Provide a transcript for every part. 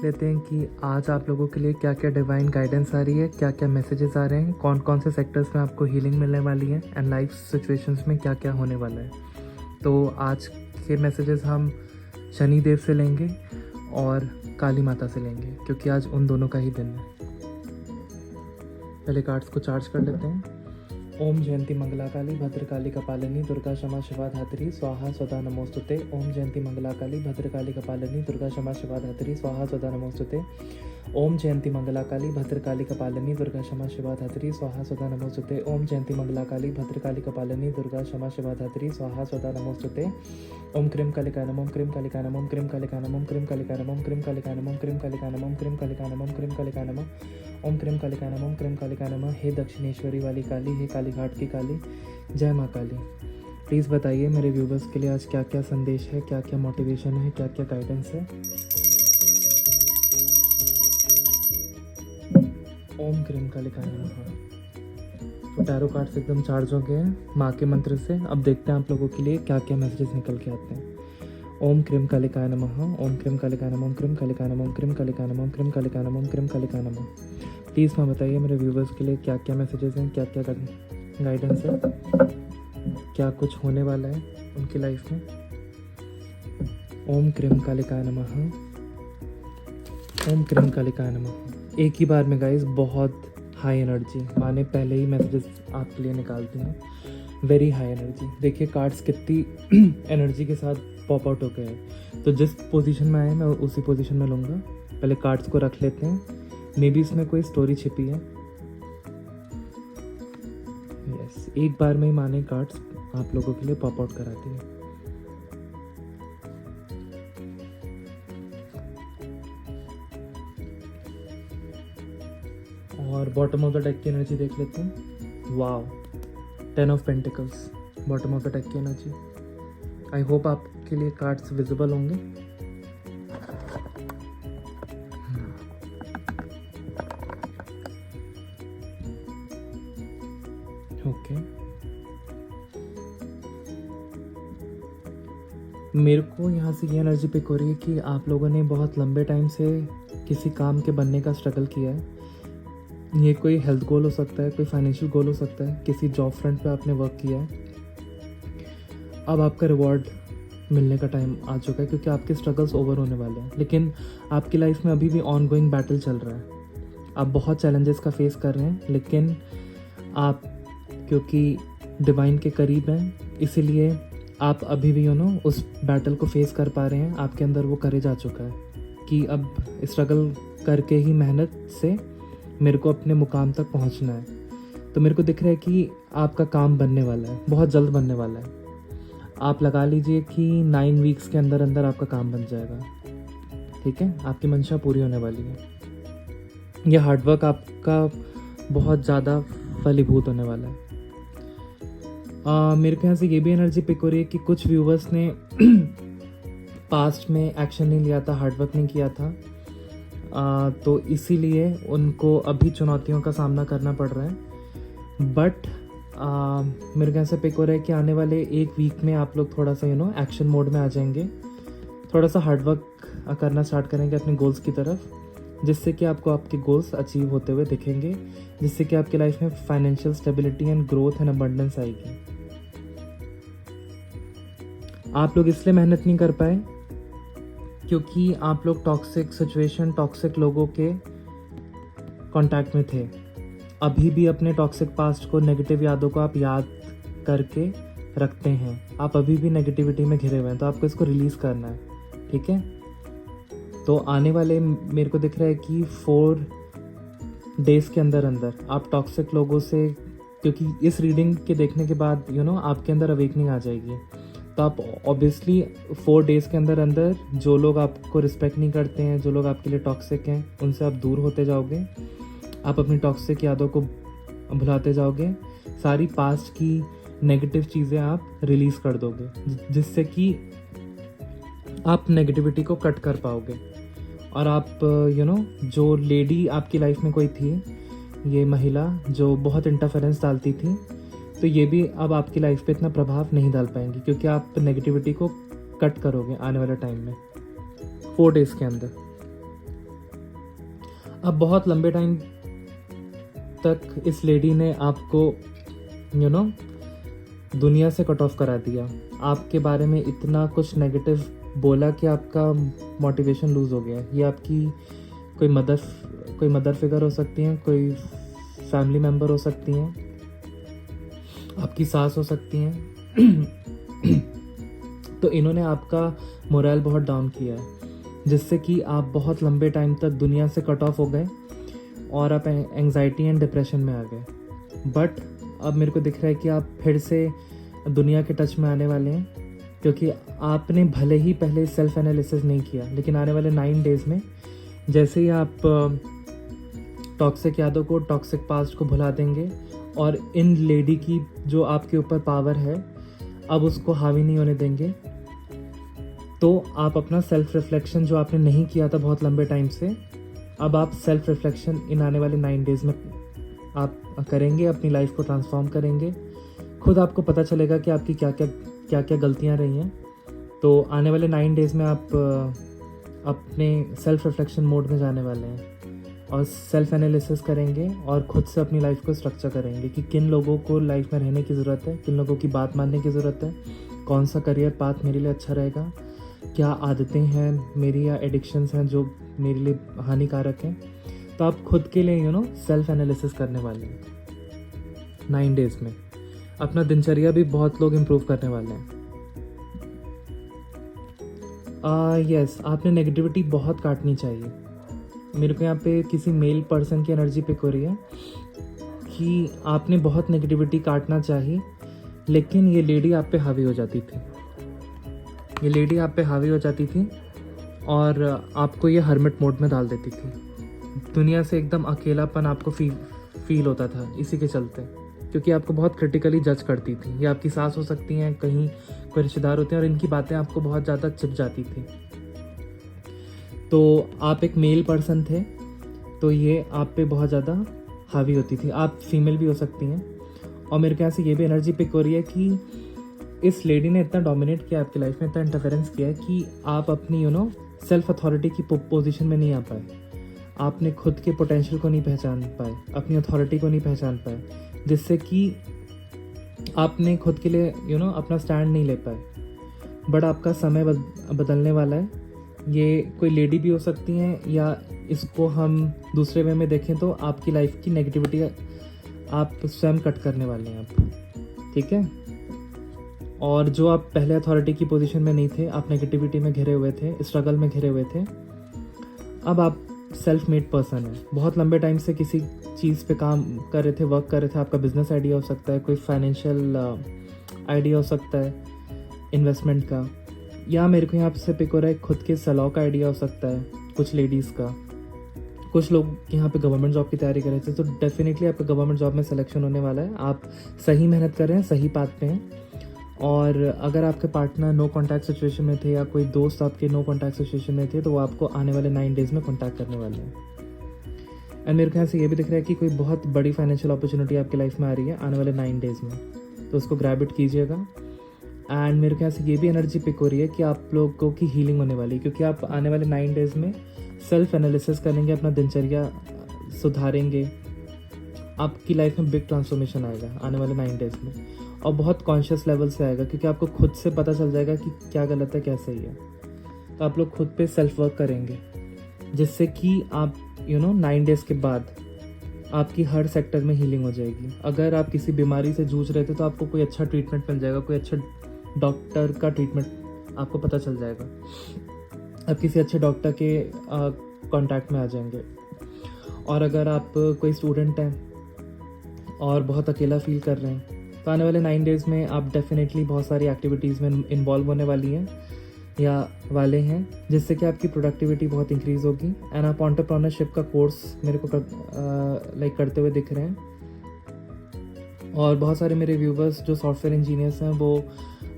लेते हैं कि आज आप लोगों के लिए क्या क्या डिवाइन गाइडेंस आ रही है, क्या क्या मैसेजेस आ रहे हैं, कौन कौन से सेक्टर्स में आपको हीलिंग मिलने वाली है एंड लाइफ सिचुएशंस में क्या क्या होने वाला है। तो आज के मैसेजेस हम शनि देव से लेंगे और काली माता से लेंगे, क्योंकि आज उन दोनों का ही दिन है। पहले कार्ड्स को चार्ज कर लेते हैं। ओम जयंती मंगला काली भद्रकाली कपालिनी दुर्गा क्षमा शिवा धात्री स्वाहा स्वधा नमोस्तुते। ओम जयंती मंगला काली भद्रकाली कपालिनी दुर्गा क्षमा शिवा धात्री स्वाहा स्वधा नमोस्तुते। ओम जयंती मंगला काली भद्रकाली कपालिनी दुर्गा क्षमा शिवा धात्री स्वाहा स्वधा नमोस्तुते। ओम जयंती मंगला काली भद्रकाली कपालिनी दुर्गा क्षमा शिवा धात्री स्वाहा स्वधा नमोस्तुते। ओम क्रीम कालिका नमः ओम क्रीम कालिका नमः ओम क्रीम कालिका नमः ओम क्रीम कालिका नमः ओम क्रीम कालिका नमः ओम क्रीम कालिका नमः ओम क्रीम कालिका नमः ओम क्रीम कालिका नमः ओम क्रीम कालिका नमः ओम क्रीम कालिका नमः। हे दक्षिणेश्वरी वाली काली, हे काली घाट की काली, जय माँ काली। प्लीज़ बताइए मेरे व्यूवर्स के लिए आज क्या क्या संदेश है, क्या क्या मोटिवेशन है, क्या क्या गाइडेंस है। ओम क्रीम कालिका नमः। तो टैरो कार्ड्स एकदम चार्ज हो गए हैं माँ के मंत्र से। अब देखते हैं आप लोगों के लिए क्या क्या मैसेजेस निकल के आते हैं। ओम क्रीम कालिकाय नमः ओम क्रीम कालिकाय नमः ओम क्रीम कालिकाय नमः ओम क्रीम कालिकाय नमः ओम क्रीम कालिकाय नमः ओम क्रीम कालिकाय नमः। प्लीज़ मैं बताइए मेरे व्यूवर्स के लिए क्या क्या मैसेजेस हैं, क्या क्या गाइडेंस है, क्या कुछ होने वाला है उनकी लाइफ में। ओम क्रीम कालिकाय नमः ओम क्रीम कालिकाय नमः। एक ही बार में गाइस बहुत हाई एनर्जी, माने पहले ही मैसेजेस आपके लिए निकालती हैं। Very high energy. देखिए कार्ड्स कितनी एनर्जी के साथ पॉप आउट हो गए हैं। तो जिस पोजीशन में आए मैं उसी पोजीशन में लूँगा। पहले कार्ड्स को रख लेते हैं, मे बी इसमें कोई स्टोरी छिपी है। यस, एक बार में ही माने कार्ड्स आप लोगों के लिए पॉप आउट कराती है। और बॉटम ऑफ द डेक की एनर्जी देख लेते हैं। Wow, 10 of pentacles bottom of the deck की एनर्जी। आई होप आपके लिए कार्ड्स विजिबल होंगे। ओके, मेरे को यहाँ से ये एनर्जी पिक हो रही है कि आप लोगों ने बहुत लंबे टाइम से किसी काम के बनने का स्ट्रगल किया है। ये कोई हेल्थ गोल हो सकता है, कोई फाइनेंशियल गोल हो सकता है, किसी जॉब फ्रंट पे आपने वर्क किया है। अब आपका रिवॉर्ड मिलने का टाइम आ चुका है, क्योंकि आपके स्ट्रगल्स ओवर होने वाले हैं। लेकिन आपकी लाइफ में अभी भी ऑन गोइंग बैटल चल रहा है। आप बहुत चैलेंजेस का फेस कर रहे हैं, लेकिन आप क्योंकि डिवाइन के करीब हैं, इसीलिए आप अभी भी उस बैटल को फेस कर पा रहे हैं। आपके अंदर वो करेज आ चुका है कि अब स्ट्रगल करके ही, मेहनत से मेरे को अपने मुकाम तक पहुंचना है। तो मेरे को दिख रहा है कि आपका काम बनने वाला है, बहुत जल्द बनने वाला है। आप लगा लीजिए कि 9 वीक्स के अंदर अंदर आपका काम बन जाएगा। ठीक है, आपकी मंशा पूरी होने वाली है। यह हार्डवर्क आपका बहुत ज़्यादा फलीभूत होने वाला है। मेरे ख्याल से ये भी एनर्जी पिक हो रही है कि कुछ व्यूवर्स ने पास्ट में एक्शन नहीं लिया था, हार्डवर्क नहीं किया था, तो इसीलिए उनको अभी चुनौतियों का सामना करना पड़ रहा है। बट मेरे ख्याल से पिक हो रहा है कि आने वाले 1 वीक में आप लोग थोड़ा सा एक्शन मोड में आ जाएंगे, थोड़ा सा हार्डवर्क करना स्टार्ट करेंगे अपने गोल्स की तरफ, जिससे कि आपको आपके गोल्स अचीव होते हुए दिखेंगे, जिससे कि आपकी लाइफ में financial stability and growth and abundance आएगी। आप लोग इसलिए मेहनत नहीं कर पाए क्योंकि आप लोग टॉक्सिक सिचुएशन, टॉक्सिक लोगों के कांटेक्ट में थे। अभी भी अपने टॉक्सिक पास्ट को, नेगेटिव यादों को आप याद करके रखते हैं। आप अभी भी नेगेटिविटी में घिरे हुए हैं, तो आपको इसको रिलीज़ करना है। ठीक है, तो आने वाले मेरे को दिख रहा है कि 4 डेज़ के अंदर अंदर आप टॉक्सिक लोगों से, क्योंकि इस रीडिंग के देखने के बाद आपके अंदर अवेकनिंग आ जाएगी। तो आप ऑब्वियसली 4 डेज़ के अंदर अंदर जो लोग आपको रिस्पेक्ट नहीं करते हैं, जो लोग आपके लिए टॉक्सिक हैं, उनसे आप दूर होते जाओगे। आप अपनी टॉक्सिक यादों को भुलाते जाओगे। सारी पास्ट की नेगेटिव चीज़ें आप रिलीज़ कर दोगे, जिससे कि आप नेगेटिविटी को कट कर पाओगे। और आप जो लेडी आपकी लाइफ में कोई थी, ये महिला जो बहुत इंटरफेरेंस डालती थी, तो ये भी अब आपकी लाइफ पे इतना प्रभाव नहीं डाल पाएंगी, क्योंकि आप नेगेटिविटी को कट करोगे आने वाले टाइम में 4 डेज़ के अंदर। अब बहुत लंबे टाइम तक इस लेडी ने आपको दुनिया से कट ऑफ करा दिया, आपके बारे में इतना कुछ नेगेटिव बोला कि आपका मोटिवेशन लूज़ हो गया। ये आपकी कोई मदर फिगर हो सकती हैं, कोई फैमिली मेम्बर हो सकती हैं, आपकी सास हो सकती हैं। तो इन्होंने आपका मोरल बहुत डाउन किया है, जिससे कि आप बहुत लंबे टाइम तक दुनिया से कट ऑफ हो गए और आप एंजाइटी एंड डिप्रेशन में आ गए। बट अब मेरे को दिख रहा है कि आप फिर से दुनिया के टच में आने वाले हैं, क्योंकि आपने भले ही पहले सेल्फ एनालिसिस नहीं किया, लेकिन आने वाले 9 डेज़ में जैसे ही आप टॉक्सिक यादों को, टॉक्सिक पास्ट को भुला देंगे और इन लेडी की जो आपके ऊपर पावर है अब उसको हावी नहीं होने देंगे, तो आप अपना सेल्फ रिफ्लेक्शन जो आपने नहीं किया था बहुत लंबे टाइम से, अब आप सेल्फ रिफ्लेक्शन इन आने वाले 9 डेज़ में आप करेंगे, अपनी लाइफ को ट्रांसफॉर्म करेंगे। खुद आपको पता चलेगा कि आपकी क्या क्या गलतियां रही हैं। तो आने वाले 9 डेज़ में आप अपने सेल्फ रिफ्लेक्शन मोड में जाने वाले हैं और सेल्फ एनालिसिस करेंगे और ख़ुद से अपनी लाइफ को स्ट्रक्चर करेंगे कि किन लोगों को लाइफ में रहने की ज़रूरत है, किन लोगों की बात मानने की ज़रूरत है, कौन सा करियर पाथ मेरे लिए अच्छा रहेगा, क्या आदतें हैं मेरी या एडिक्शंस हैं जो मेरे लिए हानिकारक हैं। तो आप खुद के लिए सेल्फ एनालिसिस करने वाले हैं 9 डेज़ में। अपना दिनचर्या भी बहुत लोग इम्प्रूव करने वाले हैं। यस, आपने नेगेटिविटी बहुत काटनी चाहिए। मेरे को यहाँ पे किसी मेल पर्सन की एनर्जी पिक हो रही है कि आपने बहुत नेगेटिविटी काटना चाहिए, लेकिन ये लेडी आप पे हावी हो जाती थी। ये लेडी आप पे हावी हो जाती थी और आपको ये हर्मिट मोड में डाल देती थी। दुनिया से एकदम अकेलापन आपको फील होता था इसी के चलते, क्योंकि आपको बहुत क्रिटिकली जज करती थी। ये आपकी सास हो सकती हैं, कहीं कोई रिश्तेदार होते हैं और इनकी बातें आपको बहुत ज़्यादा चिप जाती थी। तो आप एक मेल पर्सन थे, तो ये आप पे बहुत ज़्यादा हावी होती थी। आप फीमेल भी हो सकती हैं। और मेरे ख्याल से ये भी एनर्जी पिक हो रही है कि इस लेडी ने इतना डोमिनेट किया आपकी लाइफ में, इतना इंटरफेरेंस किया है कि आप अपनी सेल्फ अथॉरिटी की पोजीशन में नहीं आ पाए। आपने खुद के पोटेंशियल को नहीं पहचान पाए, अपनी अथॉरिटी को नहीं पहचान पाए, जिससे कि आपने खुद के लिए अपना स्टैंड नहीं ले पाए। बट आपका समय बदलने वाला है। ये कोई लेडी भी हो सकती हैं, या इसको हम दूसरे वे में देखें तो आपकी लाइफ की नेगेटिविटी आप स्वयं कट करने वाले हैं आप, ठीक है। और जो आप पहले अथॉरिटी की पोजीशन में नहीं थे, आप नेगेटिविटी में घिरे हुए थे, स्ट्रगल में घिरे हुए थे, अब आप सेल्फ मेड पर्सन है। बहुत लंबे टाइम से किसी चीज़ पे काम कर रहे थे, वर्क कर रहे थे। आपका बिजनेस आइडिया हो सकता है, कोई फाइनेंशियल आइडिया हो सकता है इन्वेस्टमेंट का, या मेरे को यहाँ से पिक हो रहा है खुद के सलॉ का आइडिया हो सकता है कुछ लेडीज़ का। कुछ लोग यहाँ पे गवर्नमेंट जॉब की तैयारी कर रहे थे, तो डेफिनेटली आपका गवर्नमेंट जॉब में सिलेक्शन होने वाला है। आप सही मेहनत कर रहे हैं, सही पाथ पे हैं। और अगर आपके पार्टनर नो कॉन्टैक्ट सिचुएशन में थे, या कोई दोस्त आपके नो कॉन्टैक्ट सिचुएशन में थे, तो वो आपको आने वाले 9 डेज़ में कॉन्टैक्ट करने वाले हैं। एंड मेरे ख्याल से ये भी दिख रहा है कि कोई बहुत बड़ी फाइनेंशियल अपॉर्चुनिटी आपकी लाइफ में आ रही है आने वाले 9 डेज़ में, तो उसको ग्रैब इट कीजिएगा। एंड मेरे ख्याल से ये भी एनर्जी पिक हो रही है कि आप लोगों की हीलिंग होने वाली है, क्योंकि आप आने वाले 9 डेज़ में सेल्फ एनालिसिस करेंगे, अपना दिनचर्या सुधारेंगे। आपकी लाइफ में बिग ट्रांसफॉर्मेशन आएगा आने वाले 9 डेज़ में, और बहुत कॉन्शियस लेवल से आएगा, क्योंकि आपको खुद से पता चल जाएगा कि क्या गलत है, क्या सही है। तो आप लोग खुद पे सेल्फ वर्क करेंगे, जिससे कि आप 9 डेज़ के बाद आपकी हर सेक्टर में हीलिंग हो जाएगी। अगर आप किसी बीमारी से जूझ रहे थे, तो आपको कोई अच्छा ट्रीटमेंट मिल जाएगा, कोई अच्छा डॉक्टर का ट्रीटमेंट आपको पता चल जाएगा। आप किसी अच्छे डॉक्टर के कांटेक्ट में आ जाएंगे। और अगर आप कोई स्टूडेंट हैं और बहुत अकेला फील कर रहे हैं, तो आने वाले 9 डेज़ में आप डेफिनेटली बहुत सारी एक्टिविटीज़ में इन्वॉल्व होने वाली हैं या वाले हैं, जिससे कि आपकी प्रोडक्टिविटी बहुत इंक्रीज़ होगी। एंड आप एंटरप्रेन्योरशिप का कोर्स मेरे को करते हुए दिख रहे हैं। और बहुत सारे मेरे व्यूवर्स जो सॉफ्टवेयर इंजीनियर्स हैं, वो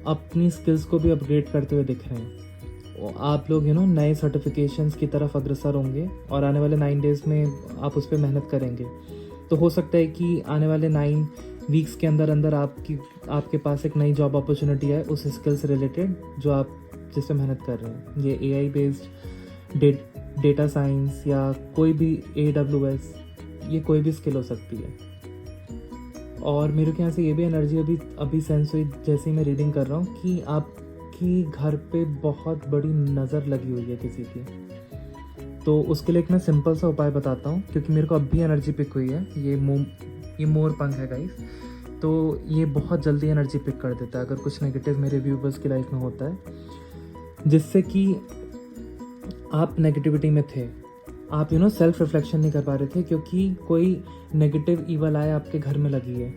अपनी स्किल्स को भी अपग्रेड करते हुए दिख रहे हैं। आप लोग नए सर्टिफिकेशंस की तरफ अग्रसर होंगे, और आने वाले 9 डेज़ में आप उस पर मेहनत करेंगे। तो हो सकता है कि आने वाले 9 वीक्स के अंदर अंदर आपके पास एक नई जॉब अपॉर्चुनिटी है उस स्किल से रिलेटेड जो आप जिस पे मेहनत कर रहे हैं। ये AI बेस्ड डेटा साइंस या कोई भी AWS, ये कोई भी स्किल हो सकती है। और मेरे के यहाँ से ये भी एनर्जी अभी सेंस हुई जैसे ही मैं रीडिंग कर रहा हूँ कि आपकी घर पे बहुत बड़ी नज़र लगी हुई है किसी की। तो उसके लिए एक मैं सिंपल सा उपाय बताता हूँ, क्योंकि मेरे को अब भी एनर्जी पिक हुई है। ये मोर पंख है गाइस, तो ये बहुत जल्दी एनर्जी पिक कर देता है अगर कुछ नेगेटिव मेरे व्यूवर्स की लाइफ में होता है, जिससे कि आप नेगेटिविटी में थे, आप सेल्फ रिफ्लेक्शन नहीं कर पा रहे थे क्योंकि कोई नेगेटिव ईवल आए आपके घर में लगी है।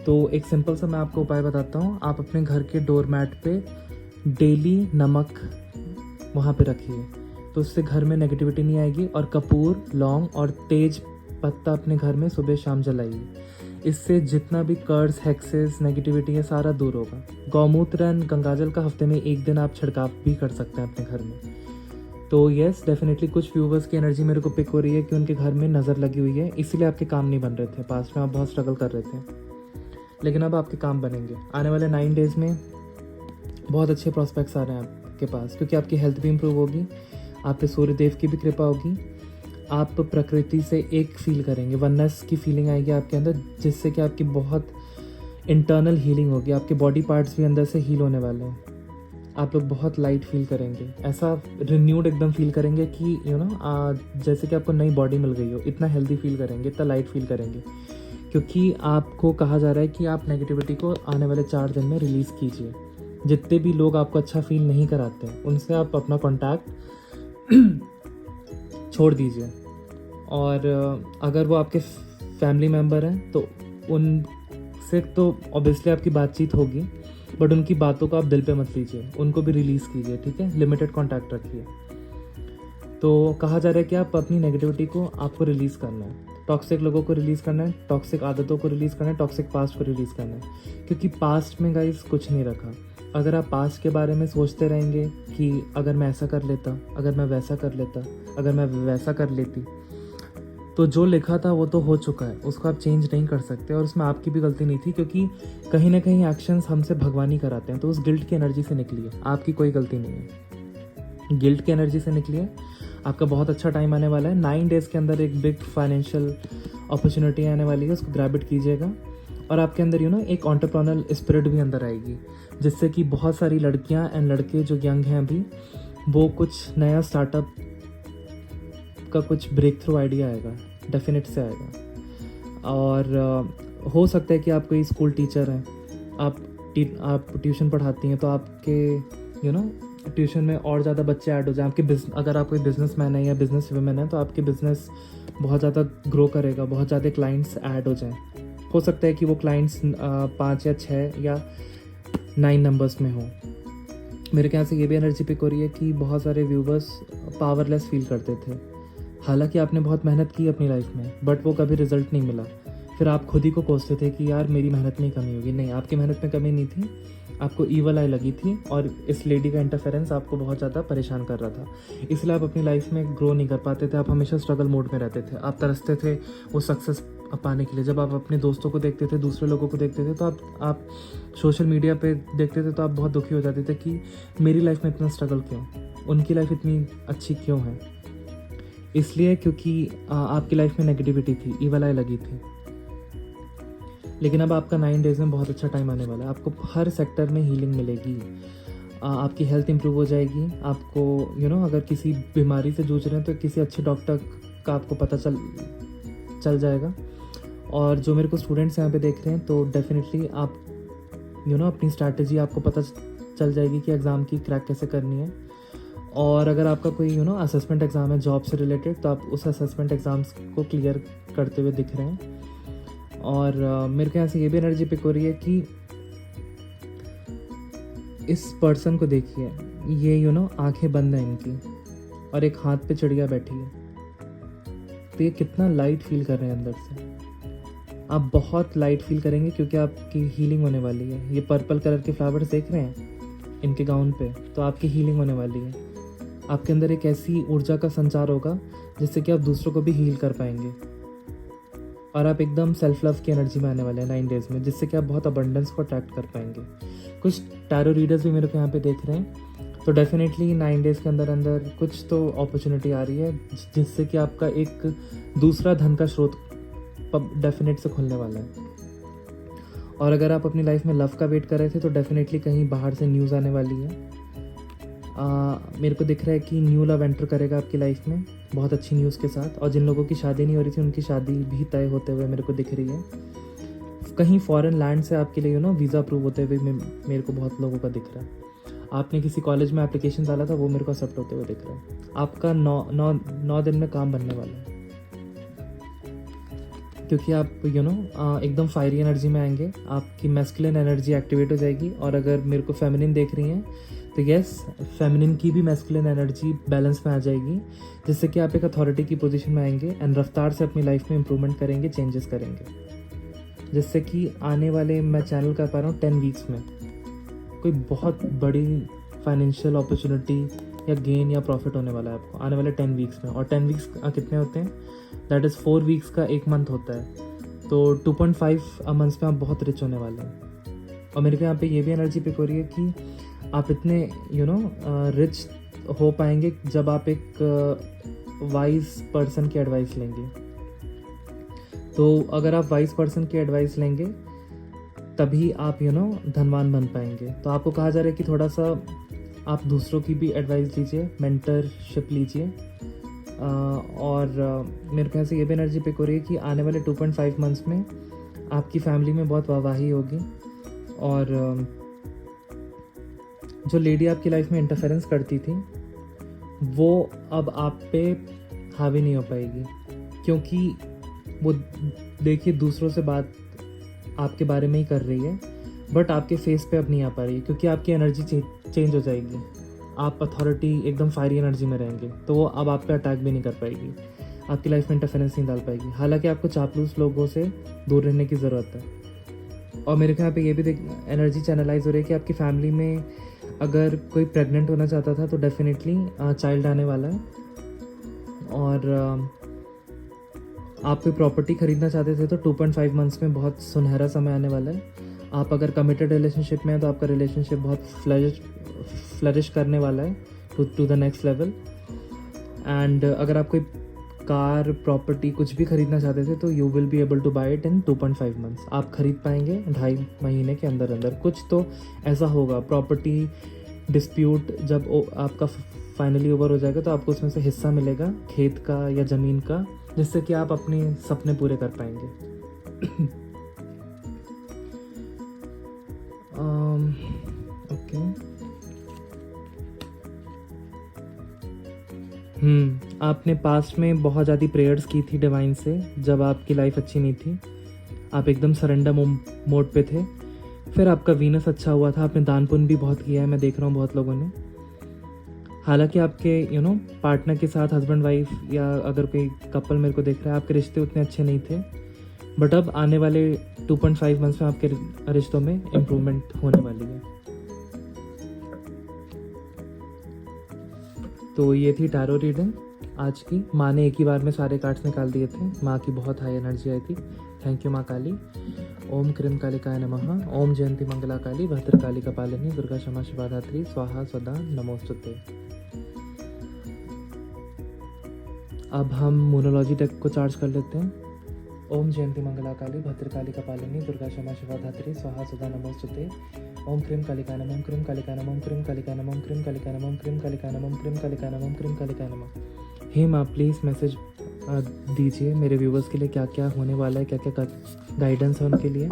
तो एक सिंपल सा मैं आपको उपाय बताता हूँ। आप अपने घर के डोर मैट पे डेली नमक वहाँ पे रखिए, तो उससे घर में नेगेटिविटी नहीं आएगी। और कपूर, लौंग और तेज पत्ता अपने घर में सुबह शाम जलाइए। इससे जितना भी कर्स, हेक्सेस, नेगेटिविटी है, सारा दूर होगा। गौमूत्र एंड गंगाजल का हफ्ते में एक दिन आप छिड़काव भी कर सकते हैं अपने घर में। तो येस, डेफिनेटली कुछ व्यूवर्स की एनर्जी मेरे को पिक हो रही है कि उनके घर में नज़र लगी हुई है, इसीलिए आपके काम नहीं बन रहे थे। पास्ट में आप बहुत स्ट्रगल कर रहे थे, लेकिन अब आपके काम बनेंगे। आने वाले 9 डेज़ में बहुत अच्छे प्रॉस्पेक्ट्स आ रहे हैं आपके पास, क्योंकि आपकी हेल्थ भी इंप्रूव होगी, आप पे सूर्य देव की भी कृपा होगी, आप प्रकृति से एक फील करेंगे, वननेस की फीलिंग आएगी आपके अंदर, जिससे कि आपकी बहुत इंटरनल हीलिंग होगी। आपके बॉडी पार्ट्स भी अंदर से हील होने वाले हैं। आप लोग बहुत लाइट फील करेंगे, ऐसा रिन्यूड एकदम फील करेंगे कि जैसे कि आपको नई बॉडी मिल गई हो। इतना हेल्दी फील करेंगे, इतना लाइट फील करेंगे, क्योंकि आपको कहा जा रहा है कि आप नेगेटिविटी को आने वाले 4 दिन में रिलीज़ कीजिए। जितने भी लोग आपको अच्छा फील नहीं कराते हैं, उनसे आप अपना कॉन्टैक्ट छोड़ दीजिए। और अगर वो आपके फैमिली मेम्बर हैं तो उनसे तो ऑब्वियसली आपकी बातचीत होगी, बट उनकी बातों को आप दिल पे मत लीजिए, उनको भी रिलीज़ कीजिए, ठीक है। लिमिटेड कॉन्टैक्ट रखिए। तो कहा जा रहा है कि आप अपनी नेगेटिविटी को आपको रिलीज़ करना है, टॉक्सिक लोगों को रिलीज़ करना है, टॉक्सिक आदतों को रिलीज़ करना है, टॉक्सिक पास्ट को रिलीज़ करना है। क्योंकि पास्ट में गाइस कुछ नहीं रखा। अगर आप पास्ट के बारे में सोचते रहेंगे कि अगर मैं ऐसा कर लेता, अगर मैं वैसा कर लेता, अगर मैं वैसा कर लेती, तो जो लिखा था वो तो हो चुका है, उसको आप चेंज नहीं कर सकते। और उसमें आपकी भी गलती नहीं थी, क्योंकि कहीं ना कहीं एक्शंस हमसे भगवान ही कराते हैं। तो उस गिल्ट की एनर्जी से निकलिए, आपकी कोई गलती नहीं है। गिल्ट की एनर्जी से निकलिए, आपका बहुत अच्छा टाइम आने वाला है। 9 डेज़ के अंदर एक बिग फाइनेंशियल अपॉर्चुनिटी आने वाली है, उसको ग्रैब इट कीजिएगा। और आपके अंदर एक एंटरप्रेन्योरल स्पिरिट भी अंदर आएगी, जिससे कि बहुत सारी लड़कियां एंड लड़के जो यंग हैं अभी, वो कुछ नया स्टार्टअप का कुछ ब्रेक थ्रू आइडिया आएगा, डेफिनेट से आएगा। और हो सकता है कि आप कोई स्कूल टीचर हैं, आप ट्यूशन पढ़ाती हैं, तो आपके ट्यूशन में और ज़्यादा बच्चे ऐड हो जाए। अगर आप कोई बिजनेसमैन है या बिजनेस वुमेन है, तो आपके बिजनेस बहुत ज़्यादा ग्रो करेगा, बहुत ज़्यादा क्लाइंट्स ऐड हो जाएं। हो सकता है कि वो क्लाइंट्स 5 या 6 या 9 नंबर्स में हो। मेरे ख्याल से ये भी एनर्जी पिक हो रही है कि बहुत सारे व्यूवर्स पावरलेस फील करते थे। हालांकि आपने बहुत मेहनत की अपनी लाइफ में, बट वो कभी रिजल्ट नहीं मिला। फिर आप खुद ही को कोसते थे कि यार मेरी मेहनत में कमी होगी। नहीं, आपकी मेहनत में कमी नहीं थी, आपको ईवल आई लगी थी, और इस लेडी का इंटरफेरेंस आपको बहुत ज़्यादा परेशान कर रहा था। इसलिए आप अपनी लाइफ में ग्रो नहीं कर पाते थे, आप हमेशा स्ट्रगल मोड में रहते थे। आप तरसते थे वो सक्सेस पाने के लिए। जब आप अपने दोस्तों को देखते थे, दूसरे लोगों को देखते थे, तो आप सोशल मीडिया पे देखते थे, तो आप बहुत दुखी हो जाते थे कि मेरी लाइफ में इतना स्ट्रगल क्यों, उनकी लाइफ इतनी अच्छी क्यों है। इसलिए क्योंकि आपकी लाइफ में नेगेटिविटी थी, ईवल आई लगी थी। लेकिन अब आपका 9 डेज़ में बहुत अच्छा टाइम आने वाला है। आपको हर सेक्टर में हीलिंग मिलेगी, आपकी हेल्थ इंप्रूव हो जाएगी। आपको अगर किसी बीमारी से जूझ रहे हैं तो किसी अच्छे डॉक्टर का आपको पता चल जाएगा। और जो मेरे को स्टूडेंट्स यहाँ पे देख रहे हैं, तो डेफिनेटली आप अपनी स्ट्रैटेजी आपको पता चल जाएगी कि एग्ज़ाम की क्रैक कैसे करनी है। और अगर आपका कोई असेसमेंट एग्ज़ाम है जॉब से रिलेटेड, तो आप उस असेसमेंट एग्ज़ाम्स को क्लियर करते हुए दिख रहे हैं। और मेरे ख्याल से ये भी एनर्जी पिक हो रही है कि इस पर्सन को देखिए, ये आंखें बंद हैं इनकी, और एक हाथ पे चिड़िया बैठी है। तो ये कितना लाइट फील कर रहे हैं अंदर से। आप बहुत लाइट फील करेंगे, क्योंकि आपकी हीलिंग होने वाली है। ये पर्पल कलर के फ्लावर्स देख रहे हैं इनके गाउन पे, तो आपकी हीलिंग होने वाली है। आपके अंदर एक ऐसी ऊर्जा का संचार होगा जिससे कि आप दूसरों को भी हील कर पाएंगे। और आप एकदम सेल्फ लव की एनर्जी में आने वाले हैं 9 डेज़ में, जिससे कि आप बहुत अबंडेंस को अट्रैक्ट कर पाएंगे। कुछ टैरो रीडर्स भी मेरे को यहाँ पे देख रहे हैं, तो डेफिनेटली 9 डेज़ के अंदर अंदर कुछ तो अपॉर्चुनिटी आ रही है जिससे कि आपका एक दूसरा धन का स्रोत डेफिनेट से खुलने वाला है। और अगर आप अपनी लाइफ में लव का वेट कर रहे थे तो डेफिनेटली कहीं बाहर से न्यूज़ आने वाली है। मेरे को दिख रहा है कि न्यू लव एंटर करेगा आपकी लाइफ में बहुत अच्छी न्यूज़ के साथ, और जिन लोगों की शादी नहीं हो रही थी उनकी शादी भी तय होते हुए मेरे को दिख रही है। कहीं फॉरेन लैंड से आपके लिए वीज़ा अप्रूव होते हुए मेरे को बहुत लोगों का दिख रहा है। आपने किसी कॉलेज में एप्लीकेशन डाला था, वो मेरे को एक्सेप्ट होते हुए दिख रहा है। आपका 9 दिन में काम बनने वाला है, क्योंकि आप एकदम फायरी एनर्जी में आएंगे, आपकी मैस्कुलिन एनर्जी एक्टिवेट हो जाएगी। और अगर मेरे को फेमिनिन देख रही हैं तो यस, फेमिनिन की भी मैस्कुलिन एनर्जी बैलेंस में आ जाएगी, जिससे कि आप एक अथॉरिटी की पोजीशन में आएंगे एंड रफ्तार से अपनी लाइफ में इंप्रूवमेंट करेंगे, चेंजेस करेंगे, जिससे कि आने वाले, मैं चैनल कर पा रहा हूँ 10 वीक्स में कोई बहुत बड़ी फाइनेंशियल अपॉर्चुनिटी या गेन या प्रॉफिट होने वाला है आपको आने वाले 10 वीक्स में। और 10 वीक्स कितने होते हैं? दैट इज़ 4 वीक्स का एक मंथ होता है, तो 2.5 मंथ्स में आप बहुत रिच होने वाले हैं। और मेरे को यहाँ पे ये भी एनर्जी पिक हो रही है कि आप इतने रिच हो पाएंगे जब आप एक वाइज पर्सन की एडवाइस लेंगे। तो अगर आप वाइज पर्सन की एडवाइस लेंगे तभी आप धनवान बन पाएंगे। तो आपको कहा जा रहा है कि थोड़ा सा आप दूसरों की भी एडवाइस लीजिए, मेंटरशिप लीजिए। और मेरे ख्याल से ये भी एनर्जी पिक हो रही है कि आने वाले 2.5 मंथ्स में आपकी फैमिली में बहुत वाहवाही होगी, और जो लेडी आपकी लाइफ में इंटरफेरेंस करती थी वो अब आप पे हावी नहीं हो पाएगी, क्योंकि वो देखिए दूसरों से बात आपके बारे में ही कर रही है, बट आपके फेस पे अब नहीं आ पा रही है, क्योंकि आपकी एनर्जी चेंज हो जाएगी। आप अथॉरिटी एकदम फायरी एनर्जी में रहेंगे, तो वो अब आप पे अटैक भी नहीं कर पाएगी, आपकी लाइफ में इंटरफेरेंस नहीं डाल पाएगी। हालांकि आपको चापलूस लोगों से दूर रहने की ज़रूरत है। और मेरे ख्याल पे ये भी एनर्जी चैनलाइज हो रही है कि आपकी फैमिली में अगर कोई प्रेग्नेंट होना चाहता था तो डेफिनेटली चाइल्ड आने वाला है। और आप कोई प्रॉपर्टी खरीदना चाहते थे तो 2.5 मंथ्स में बहुत सुनहरा समय आने वाला है। आप अगर कमिटेड रिलेशनशिप में हैं तो आपका रिलेशनशिप बहुत फ्लरिश करने वाला है to the next level. And अगर आप कोई कार, प्रॉपर्टी कुछ भी खरीदना चाहते थे तो you will be able two by it in 2.5 months. आप खरीद पाएंगे 2.5 महीने के अंदर अंदर। कुछ तो ऐसा होगा, प्रॉपर्टी डिस्प्यूट जब आपका फाइनली ओवर हो जाएगा तो आपको उसमें से हिस्सा मिलेगा, खेत का या ज़मीन का, जिससे कि आप अपने सपने पूरे कर पाएंगे। ओके। आपने पास्ट में बहुत ज़्यादा प्रेयर्स की थी डिवाइन से जब आपकी लाइफ अच्छी नहीं थी, आप एकदम सरेंडर मोड पे थे। फिर आपका वीनस अच्छा हुआ था, आपने दान पुण्य भी बहुत किया है, मैं देख रहा हूँ बहुत लोगों ने। हालांकि आपके पार्टनर के साथ, हस्बैंड वाइफ या अगर कोई कपल मेरे को देख रहा है, आपके रिश्ते उतने अच्छे नहीं थे, बट अब आने वाले 2.5 मंथ्स में आपके रिश्तों में इम्प्रूवमेंट होने वाली है। तो ये थी टैरो रीडिंग आज की। माँ ने एक ही बार में सारे कार्ड्स निकाल दिए थे, माँ की बहुत हाई एनर्जी आई थी। थैंक यू माँ काली। ओम क्रीम कालिकाय नमः। ओम जयंती मंगला काली भद्रकाली कपालिनी दुर्गा क्षमा शिवा धात्री स्वाहा स्वदा नमोस्तुते। अब हम मोनोलॉजी डेक को चार्ज कर लेते हैं। ओम जयंती मंगला काली भद्रकाली कपालिनी दुर्गा क्षमा शिवा धात्री स्वाहा स्वदा नमोस्तुते। ओम क्रीम कालिकाय नमः। ओम क्रीम कालिकाय नमः। ओम क्रीम कालिकाय नमः। ओम क्रीम कालिकाय नमः। ओम क्रीम कालिकाय नमः। ओम क्रीम कालिकाय नमः। ओम क्रीम कालिकाय नमः। हे माँ, प्लीज़ मैसेज दीजिए मेरे व्यूवर्स के लिए, क्या क्या होने वाला है, क्या क्या गाइडेंस है उनके लिए।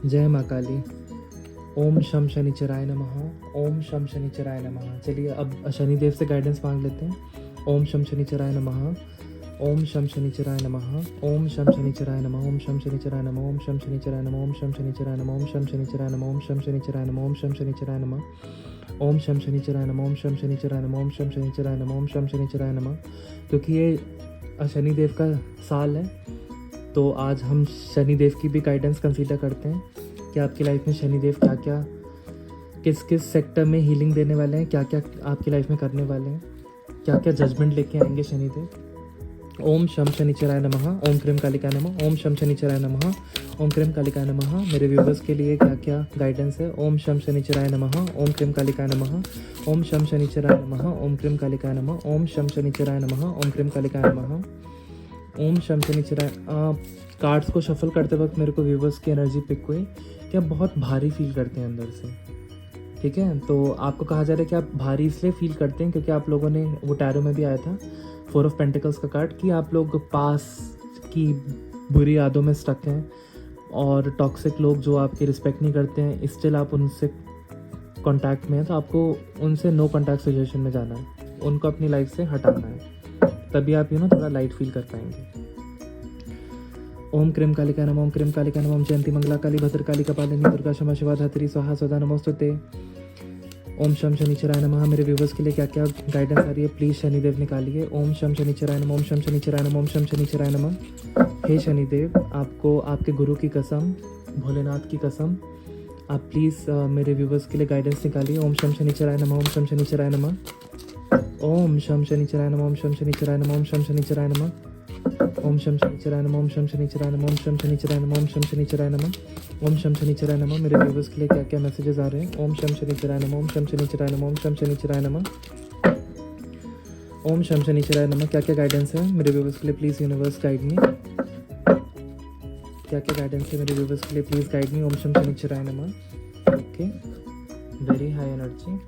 जय माँ काली। ओम शम शनिचराय नमः। ओम शम शनिचराय नमः। चलिए अब शनिदेव से गाइडेंस मांग लेते हैं। ओम शम शनिचराय नमः। ओम शम शनिचराय नमः। ओम शम शनिचराय नमः। ओम शम शनिचराय नमः। ओम शम शनिचराय नमः। ओम शम शनिचराय नमः। ओम शम शनिचराय नमः। ओम शम शनिचराय नमः। ओम शम शनिचराय नमः। ओम शम शनिचराय नमः। ओम शम शनिचराय नमः। ओम शम शनिचराय नमः। ओम शम शनिचराय नमः। क्योंकि ये शनिदेव का साल है, तो आज हम शनिदेव की भी गाइडेंस कंसीडर करते हैं कि आपकी लाइफ में शनिदेव क्या क्या, किस किस सेक्टर में हीलिंग देने वाले हैं, क्या क्या आपकी लाइफ में करने वाले हैं, क्या क्या जजमेंट लेके आएंगे शनिदेव। ओम शम शनिचराय नमः, ओम क्रीम कालिकाय नमः, ओम शम शनिचराय नमः, ओम क्रीम कालिकाय नमः। मेरे व्यूवर्स के लिए क्या क्या गाइडेंस है? ओम शम शनिचराय नमः, ओम क्रीम कालिकाय नमः, ओम शम शनिचराय नमः, ओम क्रीम कालिकाय नमः, ओम शम शनिचराय नमः, ओम क्रीम कालिकाय नमः, ओम शम शनिचराय। कार्ड्स को शफल करते वक्त मेरे को व्यूवर्स की एनर्जी पिक हुई कि आप बहुत भारी फील करते हैं अंदर से, ठीक है। तो आपको कहा जा रहा है कि आप भारी इसलिए फील करते हैं क्योंकि आप लोगों ने, वो टैरो में भी आया था 4 ऑफ पेंटिकल्स का कार्ड, कि आप लोग पास की बुरी यादों में स्टक हैं और टॉक्सिक लोग जो आपकी रिस्पेक्ट नहीं करते हैं, स्टिल आप उनसे कांटेक्ट में हैं, तो आपको उनसे नो कांटेक्ट सिचुएशन में जाना है, उनको अपनी लाइफ से हटाना है, तभी आप थोड़ा लाइट फील कर पाएंगे। ओम क्रीम कालिकाय नमः, ओम क्रीम कालिकाय नमः, ओम जयंती मंगला काली भद्रकाली कपालिनी दुर्गा क्षमा शिवा धात्री स्वाहा सदा नमोस्तुते। ओम शम शनिचराय नमः। मेरे व्यूवर्स के लिए क्या क्या गाइडेंस आ रही है प्लीज़ शनिदेव निकालिए। ओम शम शनिचराय नमः, ओम शम शनिचराय नमः, ओम शम शनिचराय नमः। हे शनिदेव, आपको आपके गुरु की कसम, भोलेनाथ की कसम, आप प्लीज़ मेरे व्यूवर्स के लिए गाइडेंस निकालिए। ओम शम शनिचराय नमः, ओम शम शनिचराय नमः, ओम शम शनिचराय नमः, ओम शम शनिचराय नमः, ओम शम शनिचराय नमः, ओम शम शनिचराय नमः, ओम शम शनिचराय नमः, ओम शम शनिचराय नमः, ओम शम शनिचराय नमः, ओम शम शनिचराय नमः। मेरे व्यूवर्स के लिए क्या क्या मैसेजेस आ रहे हैं? ओम शम शनिचराय नमः, ओम शम शनिचराय नमः, ओम शम शनिचराय नमः, ओम शम शनिचराय नमः। क्या क्या गाइडेंस है मेरे व्यूवर्स के लिए? Please universe guide me. क्या क्या गाइडेंस है मेरे व्यूवर्स के लिए? Please guide me. ओम शम शनिचराय नमः। Okay, very high energy.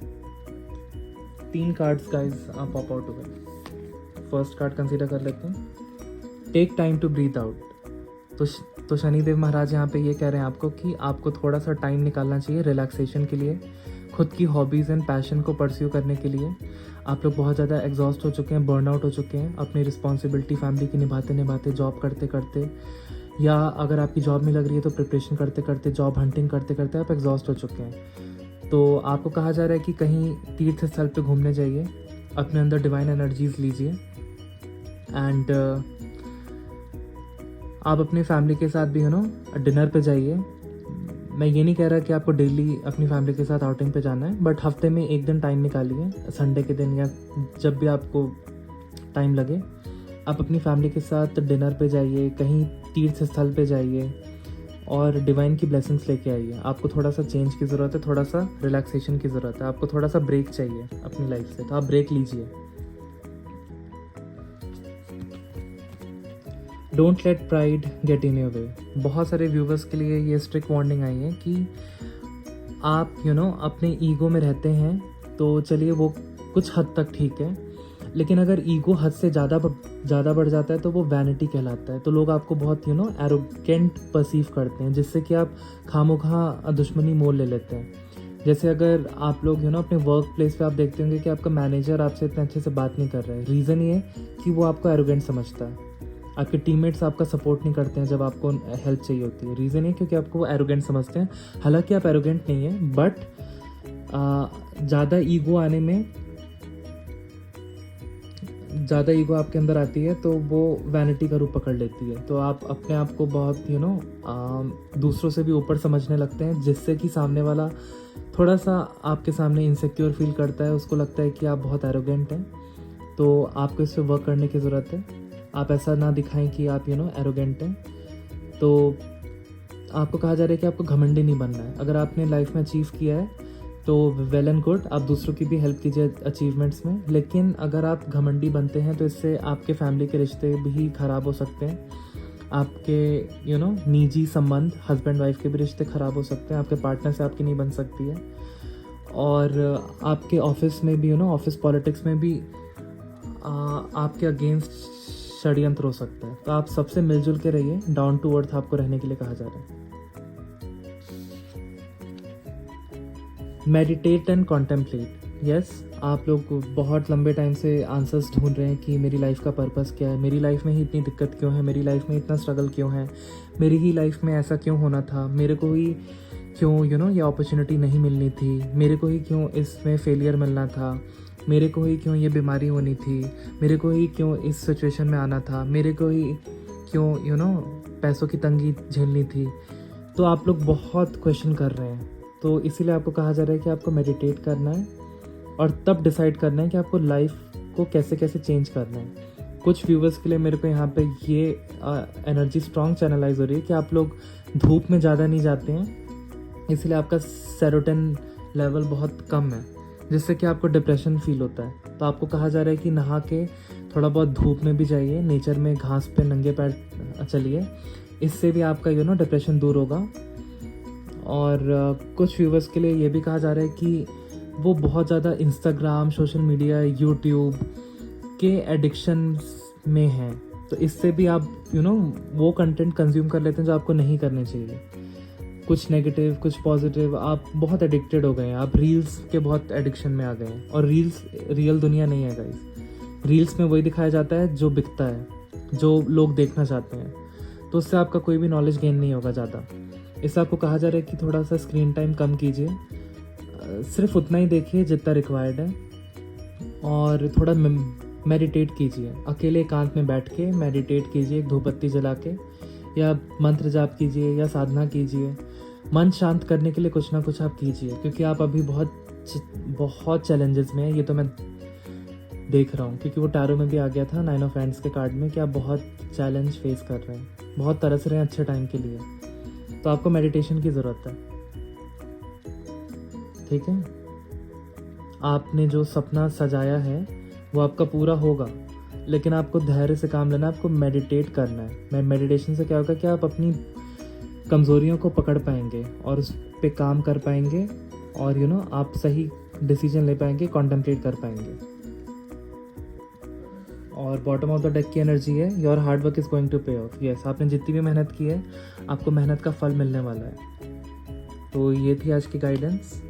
3 cards guys pop out हो गए। फर्स्ट कार्ड कंसीडर कर लेते हैं, take time to breathe out. तो शनिदेव महाराज यहाँ पे ये कह रहे हैं आपको कि आपको थोड़ा सा टाइम निकालना चाहिए रिलैक्सेशन के लिए, खुद की हॉबीज़ एंड पैशन को परस्यू करने के लिए। आप लोग बहुत ज़्यादा एग्जॉस्ट हो चुके हैं, बर्नआउट हो चुके हैं अपनी रिस्पॉन्सिबिलिटी फैमिली की निभाते निभाते, जॉब करते करते, या अगर आपकी जॉब नहीं लग रही है तो प्रिपरेशन करते करते, जॉब हंटिंग करते करते आप एग्जॉस्ट हो चुके हैं। तो आपको कहा जा रहा है कि कहीं तीर्थ स्थल पे घूमने जाइए, अपने अंदर डिवाइन एनर्जीज लीजिए एंड आप अपनी फैमिली के साथ भी डिनर पे जाइए। मैं ये नहीं कह रहा कि आपको डेली अपनी फैमिली के साथ आउटिंग पे जाना है, बट हफ्ते में 1 दिन टाइम निकालिए, संडे के दिन या जब भी आपको टाइम लगे, आप अपनी फैमिली के साथ डिनर पे जाइए, कहीं तीर्थ स्थल पे जाइए और डिवाइन की ब्लेसिंग्स लेके आइए। आपको थोड़ा सा चेंज की ज़रूरत है, थोड़ा सा रिलैक्सेशन की ज़रूरत है, आपको थोड़ा सा ब्रेक चाहिए अपनी लाइफ से, तो आप ब्रेक लीजिए। Don't let pride get in your way. बहुत सारे व्यूवर्स के लिए ये स्ट्रिक्ट वार्निंग आई है कि आप अपने ईगो में रहते हैं, तो चलिए वो कुछ हद तक ठीक है, लेकिन अगर ईगो हद से ज़्यादा बढ़ जाता है तो वो वैनिटी कहलाता है। तो लोग आपको बहुत एरोगेंट परसीव करते हैं, जिससे कि आप खामोखा दुश्मनी मोल ले लेते हैं। जैसे अगर आप लोग अपने वर्क प्लेस पे आप देखते होंगे कि आपका मैनेजर आपसे इतने अच्छे से बात नहीं कर रहा है, रीज़न ये है कि वो आपको एरोगेंट समझता है। आपके टीममेट्स आपका सपोर्ट नहीं करते हैं जब आपको हेल्प चाहिए होती है, रीज़न ये क्योंकि आपको वो एरोगेंट समझते हैं। हालांकि आप एरोगेंट नहीं हैं, बट ज़्यादा ईगो आपके अंदर आती है तो वो वैनिटी का रूप पकड़ लेती है। तो आप अपने आप को बहुत दूसरों से भी ऊपर समझने लगते हैं, जिससे कि सामने वाला थोड़ा सा आपके सामने इनसिक्योर फील करता है, उसको लगता है कि आप बहुत एरोगेंट हैं। तो आपको इस पर वर्क करने की ज़रूरत है। आप ऐसा ना दिखाएं कि आप एरोगेंट हैं। तो आपको कहा जा रहा है कि आपको घमंडी नहीं बनना है। अगर आपने लाइफ में अचीव किया है तो वेल एंड गुड, आप दूसरों की भी हेल्प कीजिए अचीवमेंट्स में, लेकिन अगर आप घमंडी बनते हैं तो इससे आपके फैमिली के रिश्ते भी ख़राब हो सकते हैं, आपके निजी संबंध, हस्बैंड वाइफ के भी रिश्ते ख़राब हो सकते हैं, आपके पार्टनर से आपकी नहीं बन सकती है, और आपके ऑफिस में भी ऑफिस पॉलिटिक्स में भी आपके अगेंस्ट षड्यंत्र हो सकता है। तो आप सबसे मिलजुल के रहिए, डाउन टू अर्थ आपको रहने के लिए कहा जा रहा है। Meditate and contemplate. यस, आप लोग बहुत लंबे टाइम से आंसर्स ढूंढ रहे हैं कि मेरी लाइफ का पर्पस क्या है, मेरी लाइफ में ही इतनी दिक्कत क्यों है, मेरी लाइफ में इतना स्ट्रगल क्यों है, मेरी ही लाइफ में ऐसा क्यों होना था, मेरे को ही क्यों ये अपॉर्चुनिटी नहीं मिलनी थी, मेरे को ही क्यों इसमें फेलियर मिलना था, मेरे को ही क्यों ये बीमारी होनी थी, मेरे को ही क्यों इस सिचुएशन में आना था, मेरे को ही क्यों पैसों की तंगी झेलनी थी। तो आप लोग बहुत क्वेश्चन कर रहे हैं, तो इसीलिए आपको कहा जा रहा है कि आपको मेडिटेट करना है और तब डिसाइड करना है कि आपको लाइफ को कैसे कैसे चेंज करना है। कुछ व्यूवर्स के लिए मेरे को यहाँ पे ये एनर्जी स्ट्रॉन्ग चैनलाइज हो रही है कि आप लोग धूप में ज़्यादा नहीं जाते हैं, इसलिए आपका सेरोटोनिन लेवल बहुत कम है, जिससे कि आपको डिप्रेशन फील होता है। तो आपको कहा जा रहा है कि नहा के थोड़ा बहुत धूप में भी जाइए, नेचर में घास पे नंगे पैर चलिए, इससे भी आपका डिप्रेशन दूर होगा। और कुछ व्यूवर्स के लिए ये भी कहा जा रहा है कि वो बहुत ज़्यादा इंस्टाग्राम, सोशल मीडिया, यूट्यूब के एडिक्शन में हैं, तो इससे भी आप वो कंटेंट कंज्यूम कर लेते हैं जो आपको नहीं करने चाहिए। कुछ नेगेटिव, कुछ पॉजिटिव, आप बहुत एडिक्टेड हो गए हैं, आप रील्स के बहुत एडिक्शन में आ गए हैं। और रील्स रियल दुनिया नहीं है गाइस। रील्स में वही दिखाया जाता है जो बिकता है, जो लोग देखना चाहते हैं, तो उससे आपका कोई भी नॉलेज गेन नहीं होगा ज़्यादा। इससे आपको कहा जा रहा है कि थोड़ा सा स्क्रीन टाइम कम कीजिए, सिर्फ उतना ही देखिए जितना रिक्वायर्ड है, और थोड़ा मेडिटेट कीजिए। अकेले एकांत में बैठ के मेडिटेट कीजिए, एक धूपबत्ती जला के, या मंत्र जाप कीजिए, या साधना कीजिए। मन शांत करने के लिए कुछ ना कुछ आप कीजिए, क्योंकि आप अभी बहुत चैलेंजेस में हैं। ये तो मैं देख रहा हूँ, क्योंकि वो टैरो में भी आ गया था 9 ऑफ हैंड्स के कार्ड में कि आप बहुत चैलेंज फेस कर रहे हैं, बहुत तरस रहे हैं अच्छे टाइम के लिए। तो आपको मेडिटेशन की ज़रूरत है, ठीक है। आपने जो सपना सजाया है वो आपका पूरा होगा, लेकिन आपको धैर्य से काम लेना है, आपको मेडिटेट करना है। मेडिटेशन से क्या होगा कि आप अपनी कमज़ोरियों को पकड़ पाएंगे और उस पर काम कर पाएंगे, और आप सही डिसीजन ले पाएंगे, कॉन्टेम्पलेट कर पाएंगे। और बॉटम ऑफ द डेक की एनर्जी है your hard work is going to pay off. Yes, आपने जितनी भी मेहनत की है आपको मेहनत का फल मिलने वाला है। तो ये थी आज की गाइडेंस।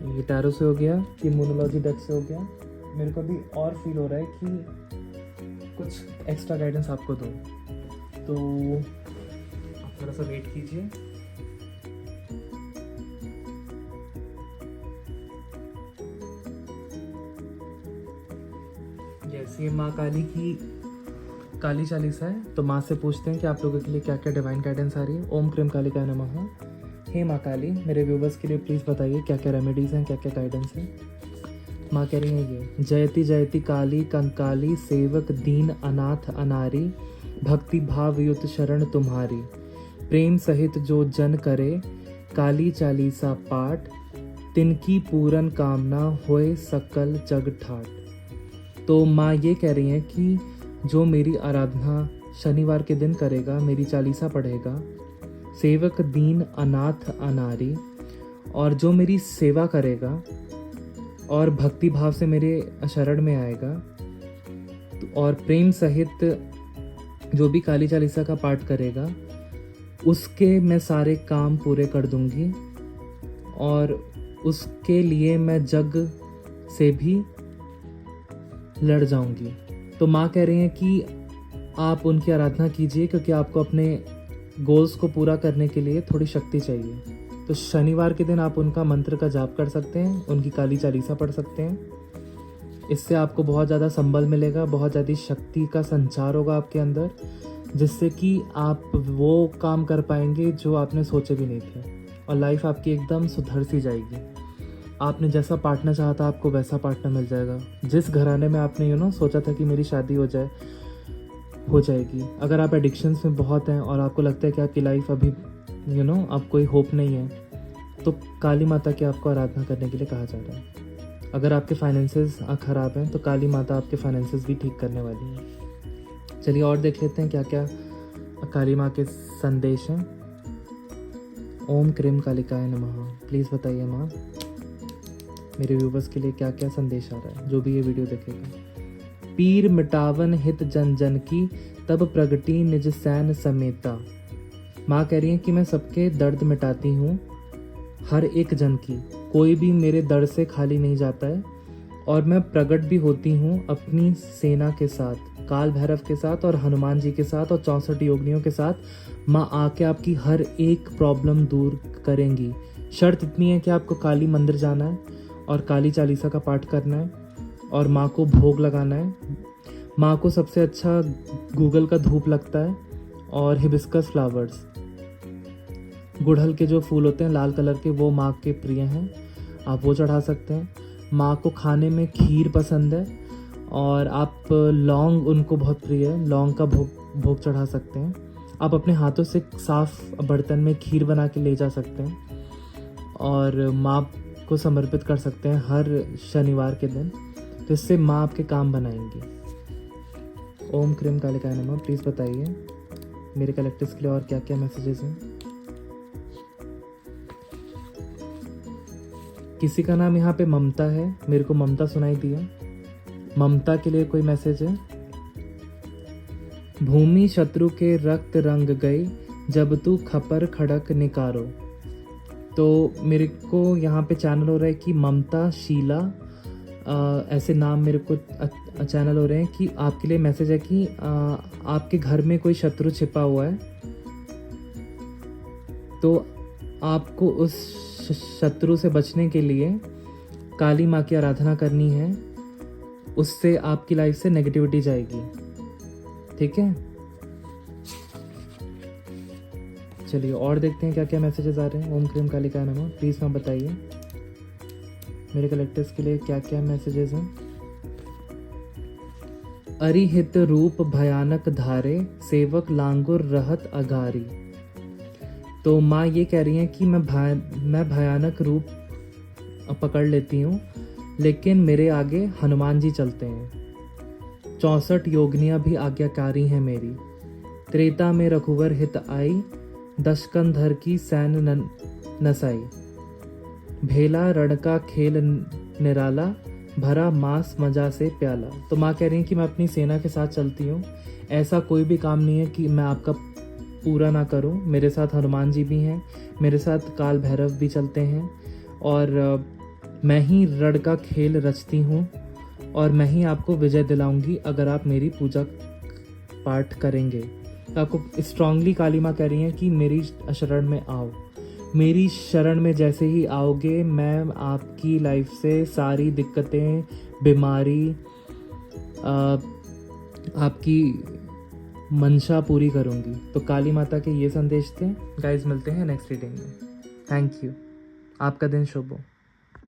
ये टैरो से हो गया कि मोनोलॉजी डेक से हो गया। मेरे को भी और फील हो रहा है कि कुछ एक्स्ट्रा गाइडेंस आपको दूँ, तो आप थोड़ा सा वेट कीजिए। जैसे माँ काली की काली चालीसा है, तो माँ से पूछते हैं कि आप लोगों के लिए क्या क्या डिवाइन गाइडेंस आ रही है। ओम क्रीम कालिकाय नमः। हे माँ काली, मेरे व्यूवर्स के लिए प्लीज़ बताइए क्या क्या रेमेडीज़ हैं, क्या क्या गाइडेंस है। माँ कह रही हैं ये, जयति जयति काली कंकाली, सेवक दीन अनाथ अनारी, भक्ति भाव युत शरण तुम्हारी, प्रेम सहित जो जन करे, काली चालीसा पाठ, तिनकी पूरन कामना होए सकल जग ठाट। तो माँ ये कह रही हैं कि जो मेरी आराधना शनिवार के दिन करेगा, मेरी चालीसा पढ़ेगा, सेवक दीन अनाथ अनारी, और जो मेरी सेवा करेगा और भक्ति भाव से मेरे शरण में आएगा, और प्रेम सहित जो भी काली चालीसा का पाठ करेगा, उसके मैं सारे काम पूरे कर दूंगी, और उसके लिए मैं जग से भी लड़ जाऊंगी। तो माँ कह रही हैं कि आप उनकी आराधना कीजिए, क्योंकि आपको अपने गोल्स को पूरा करने के लिए थोड़ी शक्ति चाहिए। तो शनिवार के दिन आप उनका मंत्र का जाप कर सकते हैं, उनकी काली चालीसा पढ़ सकते हैं। इससे आपको बहुत ज़्यादा संबल मिलेगा, बहुत ज़्यादा शक्ति का संचार होगा आपके अंदर, जिससे कि आप वो काम कर पाएंगे जो आपने सोचे भी नहीं थे, और लाइफ आपकी एकदम सुधर सी जाएगी। आपने जैसा पार्टनर चाहा था आपको वैसा पार्टनर मिल जाएगा। जिस घराने में आपने सोचा था कि मेरी शादी हो जाएगी। अगर आप एडिक्शंस में बहुत हैं और आपको लगता है कि आपकी लाइफ अभी अब कोई होप नहीं है, तो काली माता की आपको आराधना करने के लिए कहा जा रहा है। अगर आपके फाइनेंसेस ख़राब हैं तो काली माता आपके फाइनेंसेस भी ठीक करने वाली है। चलिए और देख लेते हैं क्या क्या काली माँ के संदेश हैं। ओम क्रीम कालिकाय नमः। प्लीज़ बताइए माँ, मेरे व्यूवर्स के लिए क्या क्या संदेश आ रहा है, जो भी ये वीडियो देखेगा। पीर मिटावन हित जन जन की, तब प्रगति निज सैन समेता। माँ कह रही है कि मैं सबके दर्द मिटाती हूँ, हर एक जन की, कोई भी मेरे दर्द से खाली नहीं जाता है, और मैं प्रकट भी होती हूँ अपनी सेना के साथ, काल भैरव के साथ और हनुमान जी के साथ और 64 योगिनियों के साथ। माँ आके आपकी हर एक प्रॉब्लम दूर करेंगी। शर्त इतनी है कि आपको काली मंदिर जाना है और काली चालीसा का पाठ करना है और माँ को भोग लगाना है। माँ को सबसे अच्छा गूगल का धूप लगता है और हिबिस्कस फ्लावर्स, गुड़हल के जो फूल होते हैं लाल कलर के, वो माँ के प्रिय हैं, आप वो चढ़ा सकते हैं। माँ को खाने में खीर पसंद है और आप लौंग उनको बहुत प्रिय है, लौंग का भोग चढ़ा सकते हैं। आप अपने हाथों से साफ बर्तन में खीर बना के ले जा सकते हैं और माँ को समर्पित कर सकते हैं हर शनिवार के दिन, तो इससे माँ आपके काम बनाएंगी। ओम क्रीम कालिकाय नमः। प्लीज़ बताइए मेरे कलेक्टर्स के लिए और क्या क्या मैसेजेस हैं। किसी का नाम यहाँ पे ममता है, मेरे को ममता सुनाई दिया। ममता के लिए कोई मैसेज है। भूमि शत्रु के रक्त रंग गई, जब तू खपर खड़क निकारो। तो मेरे को यहाँ पे चैनल हो रहा है कि ममता, शीला, ऐसे नाम मेरे को चैनल हो रहे हैं कि आपके लिए मैसेज है कि आपके घर में कोई शत्रु छिपा हुआ है, तो आपको उस शत्रु से बचने के लिए काली माँ की आराधना करनी है, उससे आपकी लाइफ से नेगेटिविटी जाएगी। ठीक है, चलिए और देखते हैं क्या क्या मैसेजेस आ रहे हैं। ओम क्रीम कालिकाय नमः। प्लीज़ आप बताइए मेरे कलेक्टर्स के लिए क्या क्या मैसेजेस हैं। अरिहित रूप भयानक धारे, सेवक लांगुर रहत अगारी। तो माँ ये कह रही हैं कि मैं भयानक रूप पकड़ लेती हूँ, लेकिन मेरे आगे हनुमान जी चलते हैं। 64 योगिनियाँ भी आज्ञाकारी हैं मेरी। त्रेता में रघुवर हित आई, दशकंधर की सैन नसाई। भेला रण का खेल निराला, भरा मांस मजा से प्याला। तो माँ कह रही हैं कि मैं अपनी सेना के साथ चलती हूँ, ऐसा कोई भी काम नहीं है कि मैं आपका पूरा ना करूँ। मेरे साथ हनुमान जी भी हैं, मेरे साथ काल भैरव भी चलते हैं, और मैं ही रण का खेल रचती हूँ और मैं ही आपको विजय दिलाऊंगी अगर आप मेरी पूजा पाठ करेंगे। तो आपको स्ट्रांगली काली माँ कह रही हैं कि मेरी शरण में आओ। मेरी शरण में जैसे ही आओगे, मैं आपकी लाइफ से सारी दिक्कतें, बीमारी, आपकी मंशा पूरी करूंगी। तो काली माता के ये संदेश थे। गाइस, मिलते हैं नेक्स्ट रीडिंग में। Thank you. आपका दिन शुभ हो।